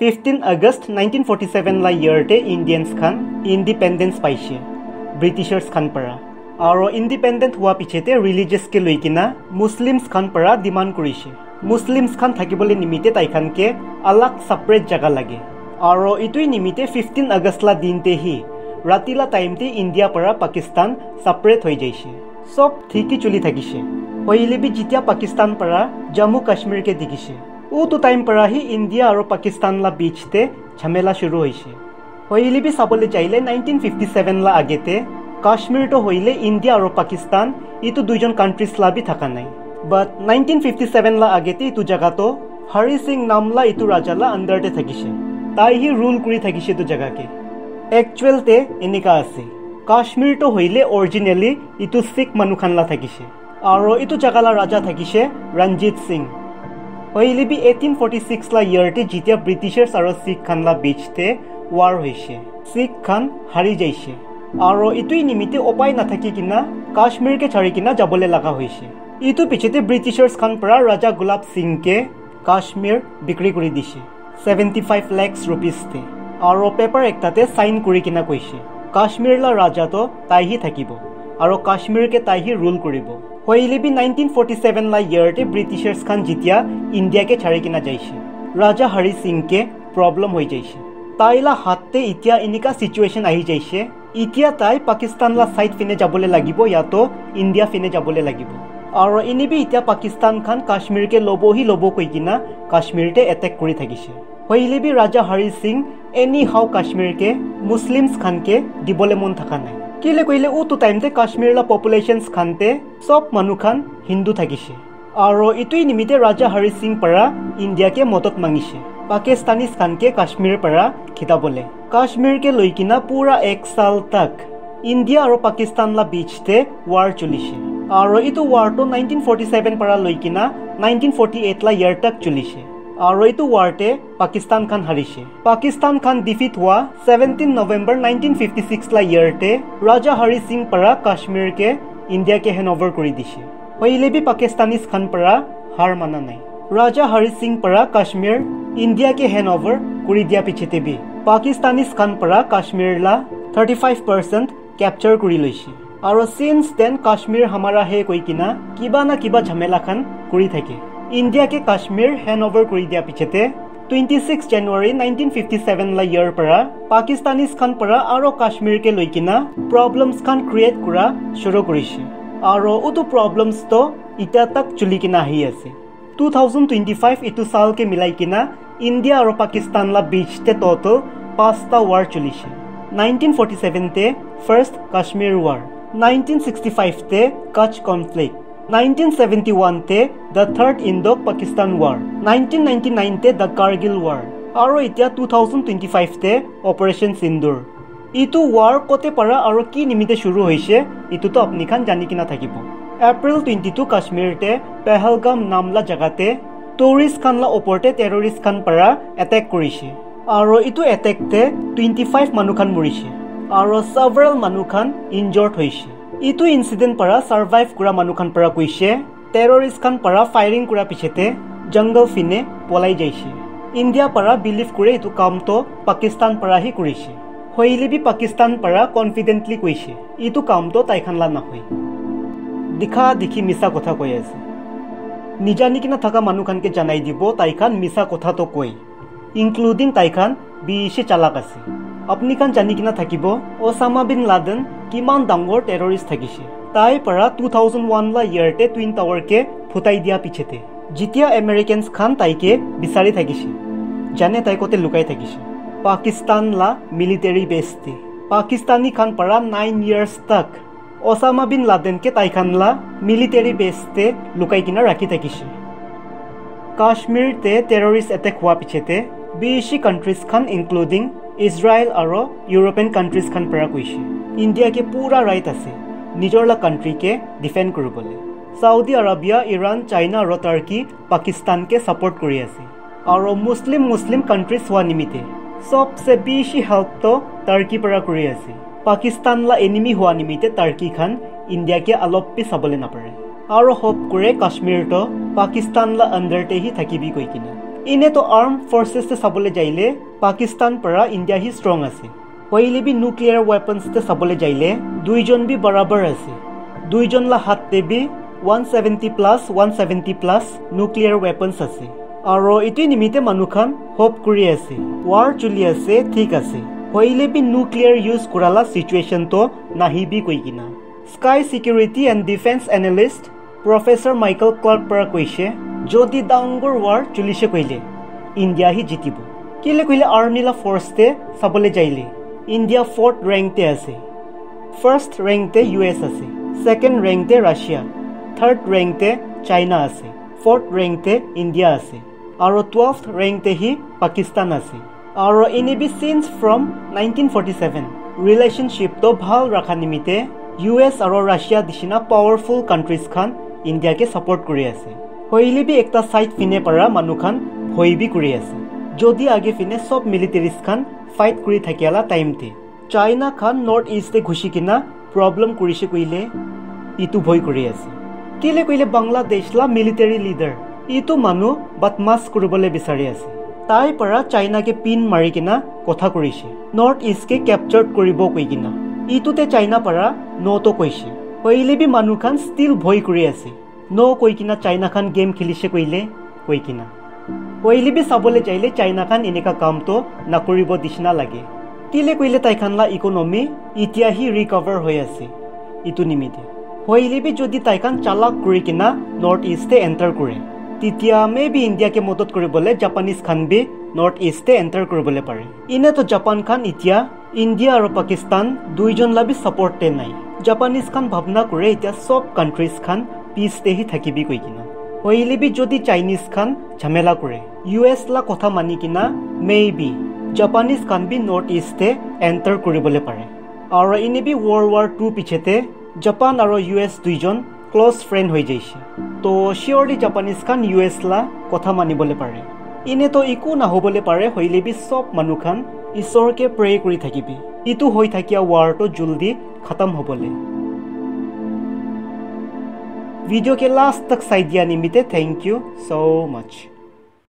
15 August 1947 la year te Indians khan independence paise Britishers khan para aro independent hua pichete religious ke loikina Muslims khan para demand korise Muslims khan thakibole nimite tai khan ke alag separate jaga lage aro itui nimite 15 August la din te hi ratila time te India para Pakistan separate hoi jaise sob thiki chuli thakise hoile bi jitia Pakistan para Jammu Kashmir ke dikise ও তো time পৰা হি India আৰু পাকিস্তান লা বিচতে ঝামেলা শুরু হইছে হইলি B সাবলে চাইলে 1957 লা আগেতে কাশ্মীর তো হইলে ইন্ডিয়া আৰু পাকিস্তান ইটো দুইজন কান্ট্রিজ লা বি থাকা নাই বাট 1957 লা আগেতে ইটো জায়গা তো হৰি সিং নামলা ইটো ৰাজা লা আন্ডাৰতে থাকিছে তাই হি ৰুল কৰি থাকিছে তো জায়গাকে একচুয়াল তে এনিকা আছে কাশ্মীৰ তো হইলে অৰিজিনালি ইটো শিখ মানুখান লা থাকিছে আৰু ইটো জায়গা লা ৰাজা থাকিছে Ranjit Singh Hoile bi 1846 la year te jitia Britishers aro Sikh khan la beach te war hoise Sikh khan hari jaise aro itui nimite opai na thaki kina Kashmir ke chari kina jabole laga hoise itu pichete Britishers khan para Raja Gulab Singh ke Kashmir bikri kori dise 75 lakhs rupees te aro paper ekta te sign kori kina koise Kashmir la raja to tai hi thakibo aro Kashmir ke tai hi rule koribo hoile bi 1947 la year te Britishers khan jitia India ke chari kina jaise Raja Hari Singh ke problem hoi jaise taila hatte itia inika situation ahi jaise itia tai Pakistan la side fine jabole lagibo ya to India fine jabole lagibo aro inibi itia Pakistan khan Kashmir ke lobo koi kina Kashmir te attack kori thakise hoile bi Raja Hari Singh anyhow Kashmir ke Muslims khan ke dibole mon thaka nai kile koile u to time te Kashmir la populations khante sob manu khan Hindu thakise aro itui nimite Raja Hari Singh para India ke motot mangise Pakistanis khan ke Kashmir para khitabole Kashmir ke loikina pura 1 saal tak India aro Pakistan la beach te war chulise aro itu war to 1947 para loikina 1948 la year tak chulise aro itu war te Pakistan khan harise Pakistan khan defeat hua 17 November 1956 la year te Raja Hari Singh para Kashmir ke India ke handover kori dise hoile bi Pakistanis khan para har mana nai Raja Hari Singh para Kashmir India ke handover kori dia pichete bi Pakistanis khan para Kashmir la 35% capture kori loise aro since then Kashmir hamara he koi kina kiba na kiba jhamela khan kori thake India ke Kashmir handover kori dia pichete 26 January 1957 la year para Pakistanis khan para aro Kashmir ke loikina problems khan create kura shuru korise aro utu problems to ita tak chuli kina hi ase 2025 itu saal ke milai kina India aro Pakistan la beach te total 5 ta war chulise 1947 te first Kashmir war 1965 te Kutch conflict 1971 te the third Indo-Pakistan war 1999 te the Kargil war aro itia 2025 te Operation Sindur itu war kote para aro ki nimite shuru hoise itu to apni khan jani kina thakibo April 22 Kashmir te Pahalgam namla jagate tourist khan la oporte terrorist khan para attack korise aro itu attack te 25 manu khan morise aro several manu khan injured hoise itu incident para survive kura manu khan para koise terrorist khan para firing kura pichete jungle fine polai jaise India para believe kore itu kam to Pakistan para hi korise hoile bi Pakistan para confidently koise itu kam to tai khan la na hoi dikha dikhi misa kotha koi ase nijani kina thaka manu khan ke janai dibo tai khan misa kotha to koi including tai khan bishi chalak ase apni khan jani kina thakibo Osama bin Laden kiman dangor terrorist thakise tai para 2001 la year te Twin Tower ke phutai dia pichete jitia Americans khan tai ke bisari thakise jane tai kote lukai thakise Pakistan la military base te Pakistani khan para 9 years tak Osama bin Laden ke tai khan la military base te lukai kina rakhi thakise Kashmir te terrorist attack hua pichete bishi countries khan including Israel aro European countries khan para koise India ke pura right ase nijor la country ke defend koribole Saudi Arabia Iran China aro Turkey Pakistan ke support kori ase aro Muslim countries hua nimite sobse bishi help to Turkey para kori ase Pakistan la enemy hua nimite Turkey khan India ke aloppi sabole na pare aro hope kore Kashmir to Pakistan la under te hi thakibi koi kina इने तो arm forces ते सबले जाइले पाकिस्तान परा India ही strong আছে होइले भी nuclear weapons ते सबले जाइले दुईजन भी बराबर আছে दुईजन ला हाते भी 170 प्लस न्यूक्लियर वेपन्स আছে আৰু ইতি নিমিতে মানুখান হোপ কৰি আছে ওয়াৰ চলি আছে ঠিক আছে होइले भी न्यूक्लियर यूज কৰালা সিচুৱেচন তো নাহিবি কই কিনা Sky security and defence analyst professor Michael Clarke পৰা কৈছে যদি ডাঙৰ ওয়াৰ চলিছে কইলে ইন্ডিয়া হি জিতিব কিলে কইলে আৰ্মি লা ফোর্স তে सबले যাইলে ইন্ডিয়া 4th रैंक ते আছে फर्स्ट रैंक ते यूएस আছে सेकंड रैंक ते रशिया थर्ड रैंक ते चाइना আছে फोर्थ रैंक ते इंडिया আছে আৰু 12th रैंक ते ही पाकिस्तान আছে আৰু ইনি বি সিন্স ফ্ৰম 1947 ৰিলেশনশিপ তো ভাল ৰাখা নিমিতে यूएस আৰু ৰাছিয়া দিছিনা পাৱাৰফুল কান্ট্ৰিজ খান ইন্ডিয়া কে সাপোৰ্ট কৰি আছে होइले भी एकटा साइड फिने परा मानुखान भय भी কৰি আছে যদি আগে ফিনে সব মিলিটাৰিজ খান ফাইট কৰি থাকিয়ালা টাইম তে চাইনা খান নৰ্থ ইস্ট তে ঘুষি কিনা প্ৰবলেম কৰিছে কইলে ইটো ভয় কৰি আছে কিলে কইলে বাংলাদেশ লা মিলিটাৰি লিডাৰ ইটো মানু বদমাস কৰিবলে বিচাৰি আছে তাই পৰা চাইনা কে পিন মাৰি কিনা কথা কৰিছে নৰ্থ ইস্ট কে ক্যাপচাৰ কৰিব কই কিনা ইটোতে চাইনা পৰা নটো কৈছে होइले भी मानुखान স্টিল ভয় কৰি আছে नो कोई किना चाइना खान गेम खेलिसे कइले कोई किना होइले भी सबले चाइले चाइना खान इनेका काम तो नकरिबो दिसना लागे किले कइले ताइखानला इकोनॉमी इतिया ही रिकवर होय আছে इतु निमिते होइले भी जदि ताइखान चालाक करि किना नॉर्थ ईस्ट एंटर करे तितिया मे भी इंडिया के मदद करिबले जापानीज खान भी नॉर्थ ईस्ट एंटर करिबले पारे इने तो जापान खान इतिया इंडिया और पाकिस्तान दुइजन ला भी सपोर्ट ते নাই जापानीज खान भावना करे इतिया सब कंट्रीज खान पीस ते ही থাকিবি কই কিনা होइले भी जदि चाइनीज खान झमेला करे यूएस ला কথা মানি কিনা মেবি जापानीज खान भी नॉर्थ ईस्ट एंटर करिबले पारे और इने भी वर्ल्ड वार 2 पिछेते जापान और यूएस दुइजन क्लोज फ्रेंड হৈ যাইছে तो शियोरली जापानीज खान यूएस ला কথা মানিবলে পারে इने तो इकु ना होबले पारे होइले भी सब मानुखान ईश्वर के प्रे কৰি থাকিবি इतु হৈ থাকিয়া वार तो जल्दी खत्म होबले वीडियो के लास्ट तक साइड दिया निमित्ते थैंक यू सो मच।